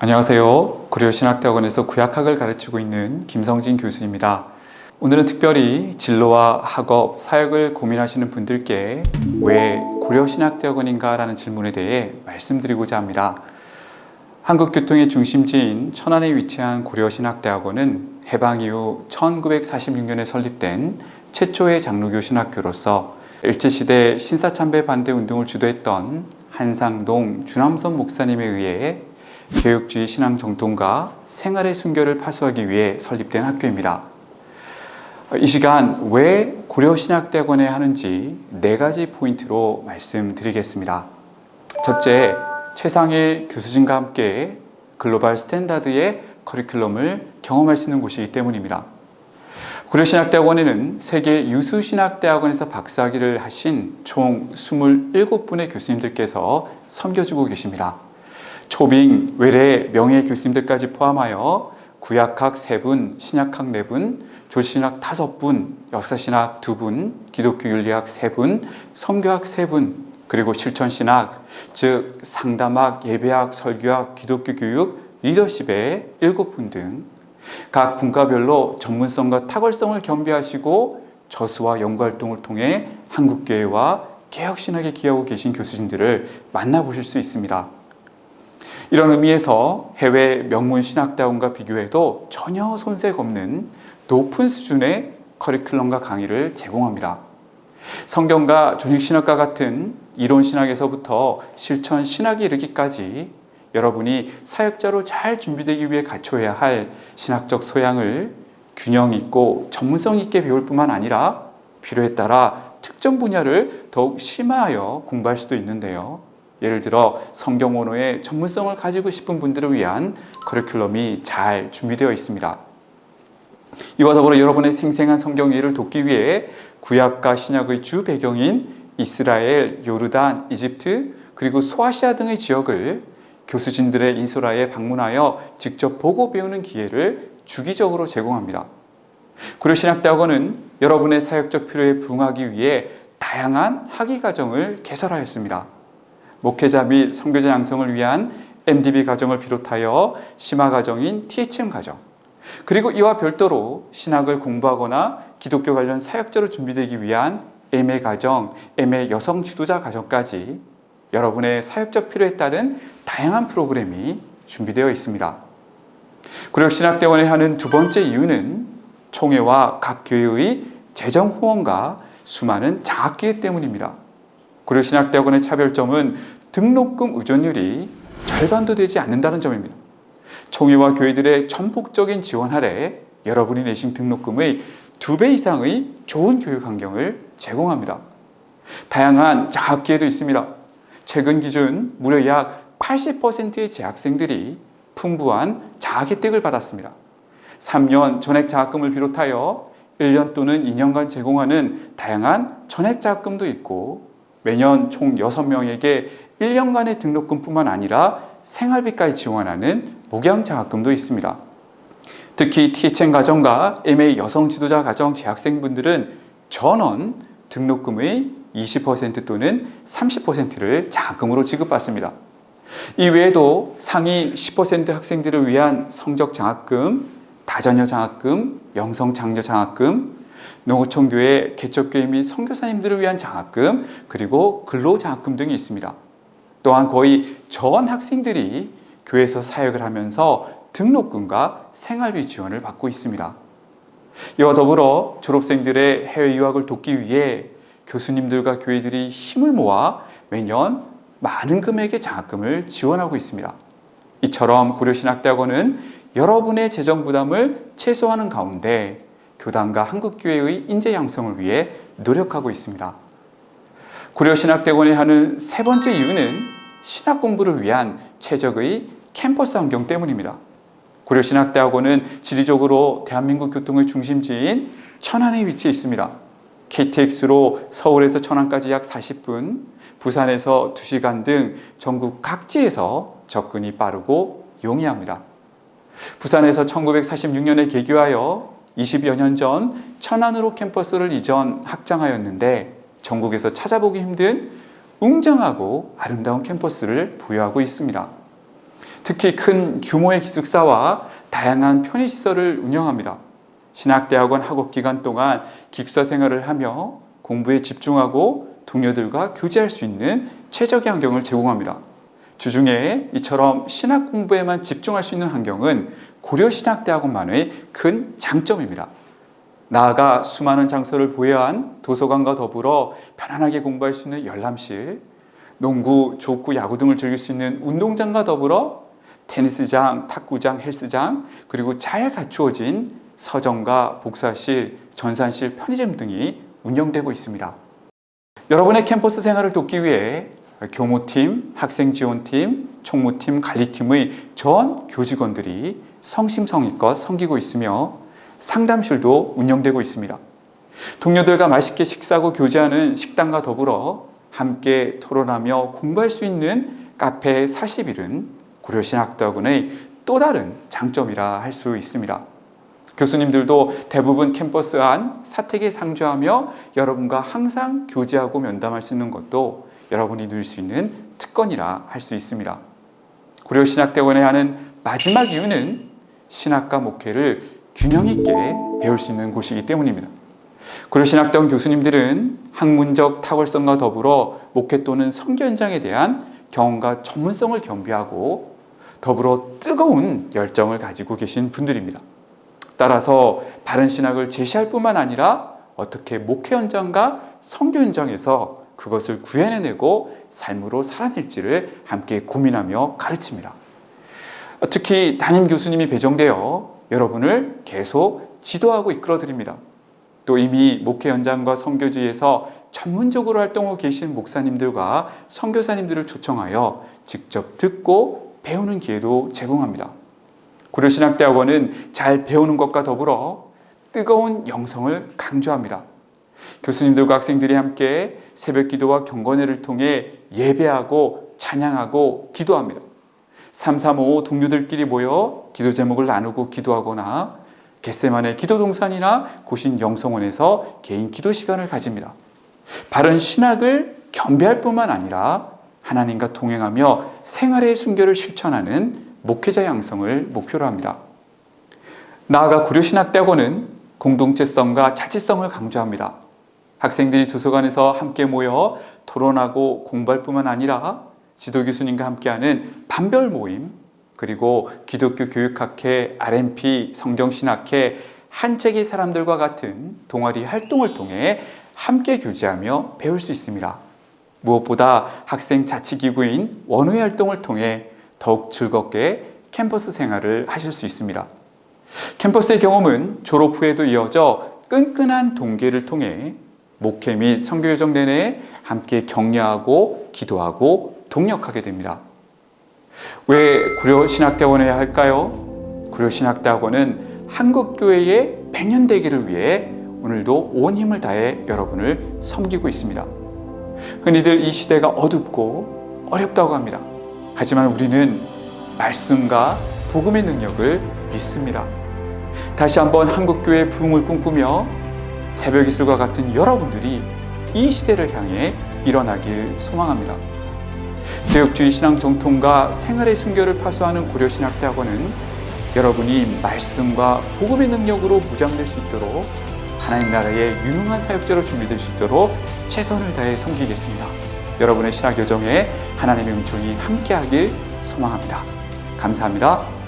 안녕하세요. 고려신학대학원에서 구약학을 가르치고 있는 김성진 교수입니다. 오늘은 특별히 진로와 학업, 사역을 고민하시는 분들께 왜 고려신학대학원인가 라는 질문에 대해 말씀드리고자 합니다. 한국교통의 중심지인 천안에 위치한 고려신학대학원은 해방 이후 1946년에 설립된 최초의 장로교 신학교로서 일제시대 신사참배 반대 운동을 주도했던 한상동 주남선 목사님에 의해 개혁주의 신앙 정통과 생활의 순결을 파수하기 위해 설립된 학교입니다. 이 시간 왜 고려신학대학원에 하는지 4가지 포인트로 말씀드리겠습니다. 첫째, 최상의 교수진과 함께 글로벌 스탠다드의 커리큘럼을 경험할 수 있는 곳이기 때문입니다. 고려신학대학원에는 세계 유수신학대학원에서 박사학위를 하신 총 27분의 교수님들께서 섬겨주고 계십니다. 초빙, 외래, 명예 교수님들까지 포함하여 구약학 3분, 신약학 4분, 조신학 5분, 역사신학 2분, 기독교 윤리학 3분, 선교학 3분, 그리고 실천신학, 즉 상담학, 예배학, 설교학, 기독교 교육, 리더십의 7분 등 각 분과별로 전문성과 탁월성을 겸비하시고 저수와 연구활동을 통해 한국교회와 개혁신학에 기여하고 계신 교수진들을 만나보실 수 있습니다. 이런 의미에서 해외 명문 신학대학원과 비교해도 전혀 손색 없는 높은 수준의 커리큘럼과 강의를 제공합니다. 성경과 조직신학과 같은 이론신학에서부터 실천신학에 이르기까지 여러분이 사역자로 잘 준비되기 위해 갖춰야 할 신학적 소양을 균형 있고 전문성 있게 배울 뿐만 아니라 필요에 따라 특정 분야를 더욱 심화하여 공부할 수도 있는데요. 예를 들어 성경 언어의 전문성을 가지고 싶은 분들을 위한 커리큘럼이 잘 준비되어 있습니다. 이와 더불어 여러분의 생생한 성경 이해를 돕기 위해 구약과 신약의 주 배경인 이스라엘, 요르단, 이집트, 그리고 소아시아 등의 지역을 교수진들의 인솔하에 방문하여 직접 보고 배우는 기회를 주기적으로 제공합니다. 고려신학대학원은 여러분의 사역적 필요에 부응하기 위해 다양한 학위 과정을 개설하였습니다. 목회자 및 선교자 양성을 위한 MDB 과정을 비롯하여 심화 과정인 THM 과정, 그리고 이와 별도로 신학을 공부하거나 기독교 관련 사역자로 준비되기 위한 MA 과정, MA 여성 지도자 과정까지 여러분의 사역적 필요에 따른 다양한 프로그램이 준비되어 있습니다. 고려신학대원에 하는 두 번째 이유는 총회와 각 교회의 재정 후원과 수많은 장학기회 때문입니다. 고려신학대학원의 차별점은 등록금 의존율이 절반도 되지 않는다는 점입니다. 총회와 교회들의 전폭적인 지원 아래 여러분이 내신 등록금의 2배 이상의 좋은 교육 환경을 제공합니다. 다양한 장학기회도 있습니다. 최근 기준 무려 약 80%의 재학생들이 풍부한 장학 혜택을 받았습니다. 3년 전액 장학금을 비롯하여 1년 또는 2년간 제공하는 다양한 전액 장학금도 있고 매년 총 6명에게 1년간의 등록금뿐만 아니라 생활비까지 지원하는 목양 장학금도 있습니다. 특히 THM 과정과 MA 여성 지도자 과정 재학생분들은 전원 등록금의 20% 또는 30%를 장학금으로 지급받습니다. 이 외에도 상위 10% 학생들을 위한 성적 장학금, 다자녀 장학금, 영성 장려 장학금, 농어촌교회, 개척교회 및 선교사님들을 위한 장학금, 그리고 근로장학금 등이 있습니다. 또한 거의 전 학생들이 교회에서 사역을 하면서 등록금과 생활비 지원을 받고 있습니다. 이와 더불어 졸업생들의 해외 유학을 돕기 위해 교수님들과 교회들이 힘을 모아 매년 많은 금액의 장학금을 지원하고 있습니다. 이처럼 고려신학대학원은 여러분의 재정 부담을 최소화하는 가운데 교단과 한국교회의 인재 양성을 위해 노력하고 있습니다. 고려신학대학원에 하는 3번째 이유는 신학 공부를 위한 최적의 캠퍼스 환경 때문입니다. 고려신학대학원은 지리적으로 대한민국 교통의 중심지인 천안에 위치해 있습니다. KTX로 서울에서 천안까지 약 40분, 부산에서 2시간 등 전국 각지에서 접근이 빠르고 용이합니다. 부산에서 1946년에 개교하여 20여 년 전 천안으로 캠퍼스를 이전 확장하였는데 전국에서 찾아보기 힘든 웅장하고 아름다운 캠퍼스를 보유하고 있습니다. 특히 큰 규모의 기숙사와 다양한 편의시설을 운영합니다. 신학대학원 학업 기간 동안 기숙사 생활을 하며 공부에 집중하고 동료들과 교제할 수 있는 최적의 환경을 제공합니다. 주중에 이처럼 신학 공부에만 집중할 수 있는 환경은 고려신학대학원만의 큰 장점입니다. 나아가 수많은 장소를 보유한 도서관과 더불어 편안하게 공부할 수 있는 열람실, 농구, 족구, 야구 등을 즐길 수 있는 운동장과 더불어 테니스장, 탁구장, 헬스장, 그리고 잘 갖추어진 서점과 복사실, 전산실, 편의점 등이 운영되고 있습니다. 여러분의 캠퍼스 생활을 돕기 위해 교무팀, 학생지원팀, 총무팀, 관리팀의 전 교직원들이 성심성의껏 섬기고 있으며 상담실도 운영되고 있습니다. 동료들과 맛있게 식사하고 교제하는 식당과 더불어 함께 토론하며 공부할 수 있는 카페 40일은 고려신학대학원의 또 다른 장점이라 할 수 있습니다. 교수님들도 대부분 캠퍼스 안 사택에 상주하며 여러분과 항상 교제하고 면담할 수 있는 것도 여러분이 누릴 수 있는 특권이라 할 수 있습니다. 고려신학대학원에 하는 마지막 이유는 신학과 목회를 균형 있게 배울 수 있는 곳이기 때문입니다. 고려신학대학원 교수님들은 학문적 탁월성과 더불어 목회 또는 선교 현장에 대한 경험과 전문성을 겸비하고 더불어 뜨거운 열정을 가지고 계신 분들입니다. 따라서 바른 신학을 제시할 뿐만 아니라 어떻게 목회 현장과 선교 현장에서 그것을 구현해내고 삶으로 살아낼지를 함께 고민하며 가르칩니다. 특히 담임 교수님이 배정되어 여러분을 계속 지도하고 이끌어드립니다. 또 이미 목회 현장과 선교지에서 전문적으로 활동하고 계신 목사님들과 선교사님들을 초청하여 직접 듣고 배우는 기회도 제공합니다. 고려신학대학원은 잘 배우는 것과 더불어 뜨거운 영성을 강조합니다. 교수님들과 학생들이 함께 새벽 기도와 경건회를 통해 예배하고 찬양하고 기도합니다. 335 동료들끼리 모여 기도 제목을 나누고 기도하거나 겟세마네 기도동산이나 고신 영성원에서 개인 기도 시간을 가집니다. 바른 신학을 겸비할 뿐만 아니라 하나님과 동행하며 생활의 순결을 실천하는 목회자 양성을 목표로 합니다. 나아가 고려신학대학원은 공동체성과 자치성을 강조합니다. 학생들이 도서관에서 함께 모여 토론하고 공부할 뿐만 아니라 지도교수님과 함께하는 반별 모임, 그리고 기독교 교육학회, RMP, 성경신학회, 한책의 사람들과 같은 동아리 활동을 통해 함께 교제하며 배울 수 있습니다. 무엇보다 학생 자치기구인 원우회 활동을 통해 더욱 즐겁게 캠퍼스 생활을 하실 수 있습니다. 캠퍼스의 경험은 졸업 후에도 이어져 끈끈한 동기를 통해 목회 및 선교여정 내내 함께 격려하고 기도하고 동력하게 됩니다. 왜 고려신학대학원에 해야 할까요? 고려신학대학원은 한국교회의 100년 되기를 위해 오늘도 온 힘을 다해 여러분을 섬기고 있습니다. 흔히들 이 시대가 어둡고 어렵다고 합니다. 하지만 우리는 말씀과 복음의 능력을 믿습니다. 다시 한번 한국교회의 부흥을 꿈꾸며 새벽 이슬과 같은 여러분들이 이 시대를 향해 일어나길 소망합니다. 개혁주의 신앙 정통과 생활의 순결을 파수하는 고려신학대학원은 여러분이 말씀과 복음의 능력으로 무장될 수 있도록 하나님 나라의 유능한 사역자로 준비될 수 있도록 최선을 다해 섬기겠습니다. 여러분의 신학 여정에 하나님의 은총이 함께하길 소망합니다. 감사합니다.